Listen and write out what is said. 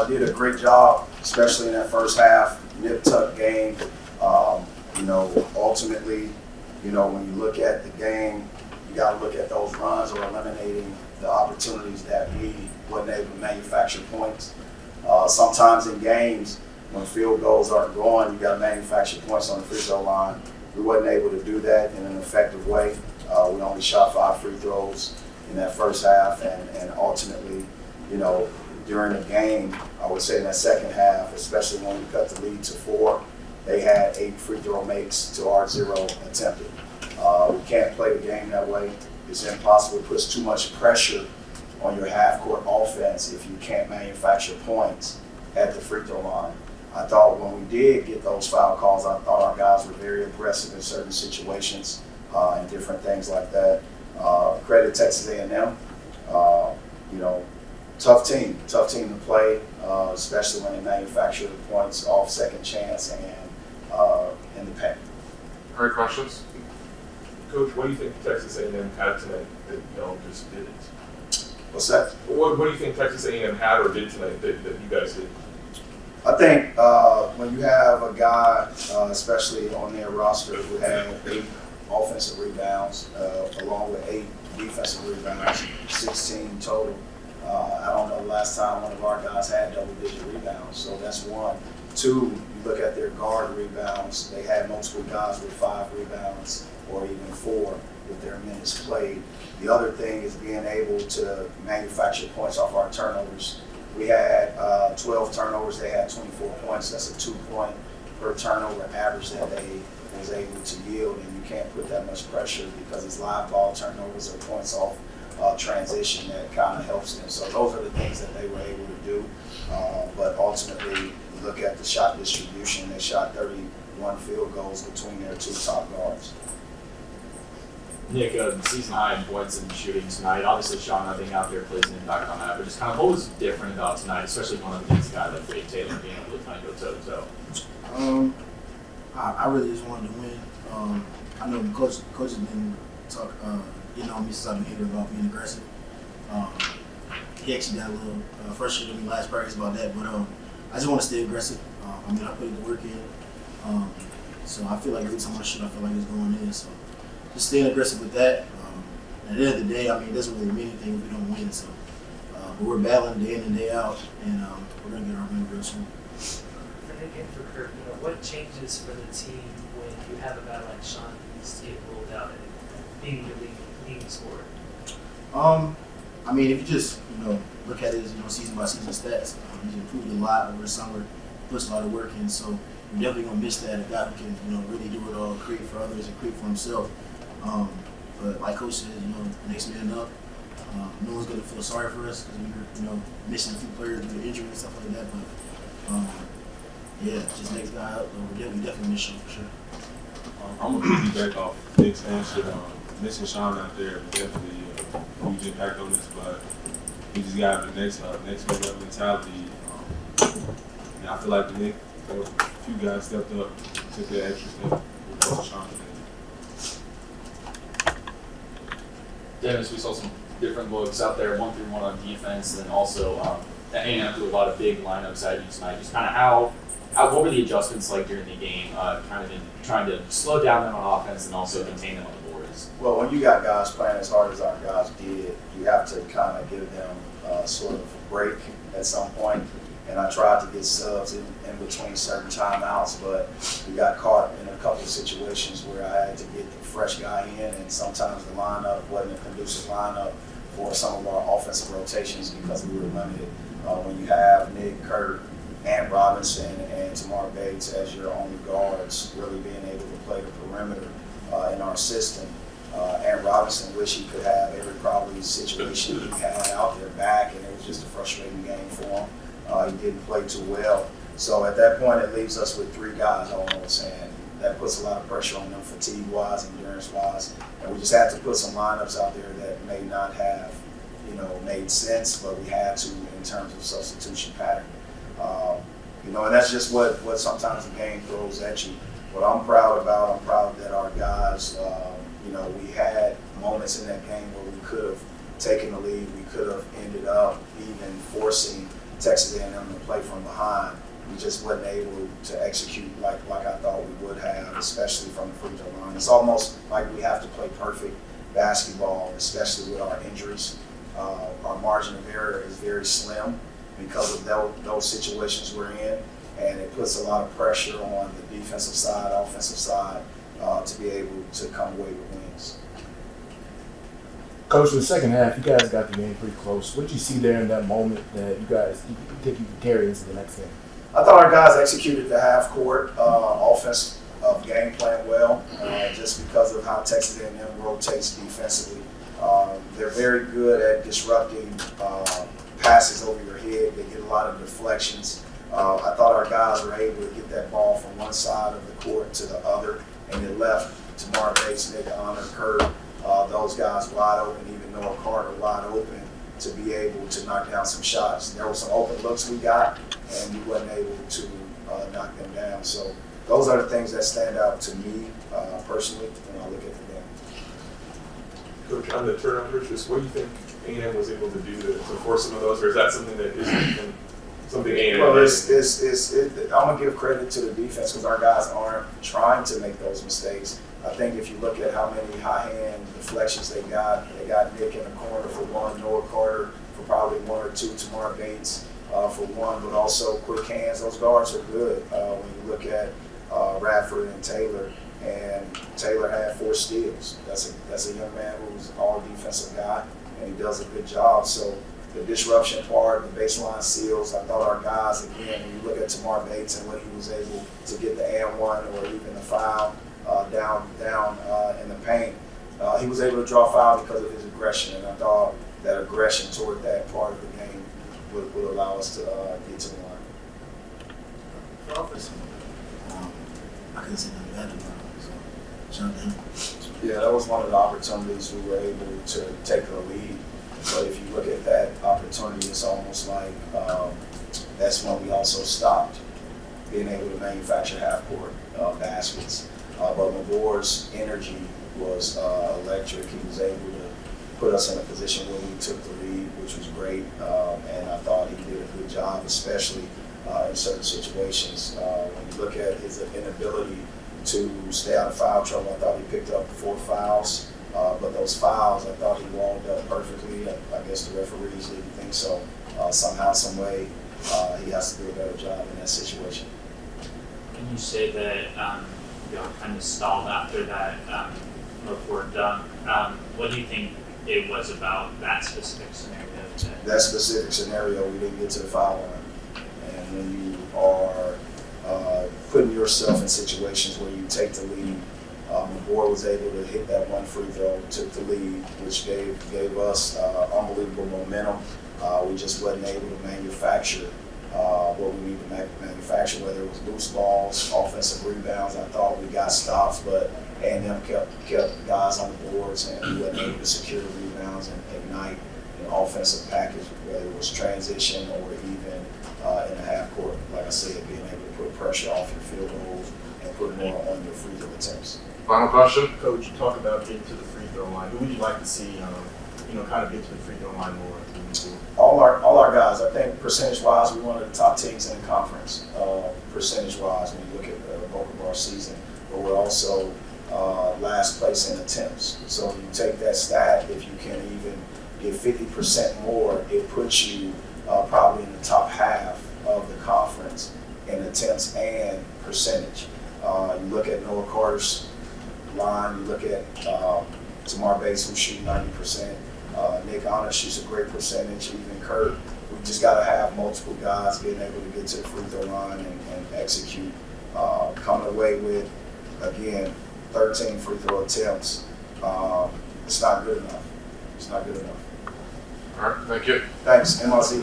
did a great job, especially in that first half, nip-tuck game. Ultimately, when you look at the game, you got to look at those runs or eliminating the opportunities that we wasn't able to manufacture points. Sometimes in games, when field goals aren't going, you got to manufacture points on the free throw line. We wasn't able to do that in an effective way. We only shot 5 free throws in that first half, and ultimately, during the game, I would say in that second half, especially when we cut the lead to 4, they had 8 free throw makes to our 0 attempted. We can't play the game that way. It's impossible. It puts too much pressure on your half-court offense if you can't manufacture points at the free throw line. I thought when we did get those foul calls, I thought our guys were very aggressive in certain situations and different things like that. Credit Texas A&M. Tough team to play, especially when they manufacture the points off second chance and in the paint. All right, questions? Coach, what do you think Texas A&M had tonight that y'all just didn't? What's that? What do you think Texas A&M had or did tonight that you guys did? I think when you have a guy, especially on their roster, who had 8 offensive rebounds, along with 8 defensive rebounds, 16 total. I don't know the last time one of our guys had double-digit rebounds, so that's one. 2, you look at their guard rebounds, they had multiple guys with 5 rebounds or even 4 with their minutes played. The other thing is being able to manufacture points off our turnovers. We had 12 turnovers, they had 24 points. That's a 2-point per turnover average that they was able to yield, and you can't put that much pressure because it's live ball turnovers or points off transition that kind of helps them. So those are the things that they were able to do. But ultimately, you look at the shot distribution, they shot 31 field goals between their 2 top guards. Nick, season high in points and shooting tonight. Obviously, Sean, I think out there plays an impact on that. But just kind of what was different about tonight, especially one of the guy like Wade Taylor being able to kind of go toe to toe? I really just wanted to win. I know coach has been getting on me since I've been here about being aggressive. He actually got a little frustrated with me last practice about that, but I just want to stay aggressive. I put the work in, so I feel like every time I shoot, I feel like it's going in. So just staying aggressive with that. At the end of the day, it doesn't really mean anything if we don't win. So, but we're battling day in and day out, and we're gonna get our win real soon. For Nick and for Kurt, what changes for the team when you have a guy like Sean who's get rolled out and being your leading scorer? If you just look at his season by season stats, he's improved a lot over the summer. Puts a lot of work in, so you're definitely gonna miss that. A guy who can really do it all, create for others and create for himself. But like Coach said, next man up. No one's gonna feel sorry for us because we were missing a few players due to injury and stuff like that. But just next guy up. We definitely miss him for sure. I'm gonna piggyback off Nick's answer. Missing Sean out there definitely a huge impact on this, but we just got the next man up mentality. And I feel like Nick, a few guys stepped up, took that extra step with Sean today. Dennis, we saw some different looks out there, 1-through-1 on defense, and then also A&M threw a lot of big lineups at you tonight. Just kind of what were the adjustments like during the game, kind of in trying to slow down them on offense and also contain them on the boards? Well, when you got guys playing as hard as our guys did, you have to kind of give them sort of a break at some point. And I tried to get subs in between certain timeouts, but we got caught in a couple of situations where I had to get the fresh guy in, and sometimes the lineup wasn't a conducive lineup for some of our offensive rotations because we were limited. When you have Nick, Kurt, and Robinson, and Tamar Bates as your only guards, really being able to play the perimeter in our system. And Robinson wish he could have every probably situation he had out there back, and it was just a frustrating game for him. He didn't play too well. So at that point, it leaves us with 3 guys almost, and that puts a lot of pressure on them fatigue-wise, endurance-wise. And we just had to put some lineups out there that may not have, made sense, but we had to in terms of substitution pattern. And that's just what sometimes the game throws at you. What I'm proud that our guys, we had moments in that game where we could have taken the lead, we could have ended up even forcing Texas A&M to play from behind. We just wasn't able to execute like I thought we would have, especially from the free throw line. It's almost like we have to play perfect basketball, especially with our injuries. Our margin of error is very slim because of those situations we're in, and it puts a lot of pressure on the defensive side, offensive side, to be able to come away with wins. Coach, in the second half, you guys got the game pretty close. What did you see there in that moment that you think you can carry into the next game? I thought our guys executed the half court offense game plan well, just because of how Texas A&M rotates defensively. They're very good at disrupting passes over your head. They get a lot of deflections. I thought our guys were able to get that ball from one side of the court to the other, and it left Tamar Bates, Nick Honor, Kurt, those guys wide open, even Noah Carter wide open, to be able to knock down some shots. There were some open looks we got, and we wasn't able to knock them down. So those are the things that stand out to me personally when I look at the game. Coach, on the turnovers, just what do you think A&M was able to do to force some of those, or is that something that isn't even something A&M? Well, I'm gonna give credit to the defense because our guys aren't trying to make those mistakes. I think if you look at how many high hand deflections they got Nick in the corner for one, Noah Carter for probably one or two, Tamar Bates for one, but also quick hands. Those guards are good. When you look at Radford and Taylor had 4 steals. That's a young man who's an all defensive guy, and he does a good job. So the disruption part, the baseline seals, I thought our guys, again, when you look at Tamar Bates and what he was able to get the and one or even the foul down in the paint, he was able to draw foul because of his aggression, and I thought that aggression toward that part of the game would allow us to get to the line. For offense, I couldn't say nothing bad about him. So, shout out to him. Yeah, that was one of the opportunities we were able to take the lead. But if you look at that opportunity, it's almost like that's when we also stopped being able to manufacture half-court baskets. But Mabor's energy was electric. He was able to put us in a position where we took the lead, which was great. And I thought he did a good job, especially in certain situations. When you look at his inability to stay out of foul trouble, I thought he picked up 4 fouls. But those fouls, I thought he walled up perfectly. I guess the referees didn't think so. Somehow, some way, he has to do a better job in that situation. Can you say that you know, kind of stalled after that report dunk? What do you think it was about that specific scenario? That specific scenario, we didn't get to the foul line. And when you are putting yourself in situations where you take the lead, Mabor was able to hit that one free throw, took the lead, which gave us unbelievable momentum. We just wasn't able to manufacture what we need to manufacture, whether it was loose balls, offensive rebounds. I thought we got stops, but A&M kept guys on the boards, and we wasn't able to secure the rebounds and ignite an offensive package, whether it was transition or even in the half court. Like I said, being able to put pressure off your field goals and put more on your free throw attempts. Final question? Coach, you talk about getting to the free throw line. Who would you like to see, kind of get to the free throw line more? All our guys. I think percentage-wise, we're one of the top teams in the conference. Percentage-wise, when you look at the bulk of our season, but we're also last place in attempts. So you take that stat, if you can even get 50% more, it puts you probably in the top half of the conference in attempts and percentage. You look at Noah Carter's line, you look at Tamar Bates, who shoots 90%. Nick Honor shoots a great percentage, even Kurt. We just got to have multiple guys being able to get to the free throw line and execute. Coming away with, again, 13 free throw attempts. It's not good enough. It's not good enough. All right, thank you. Thanks, MLC.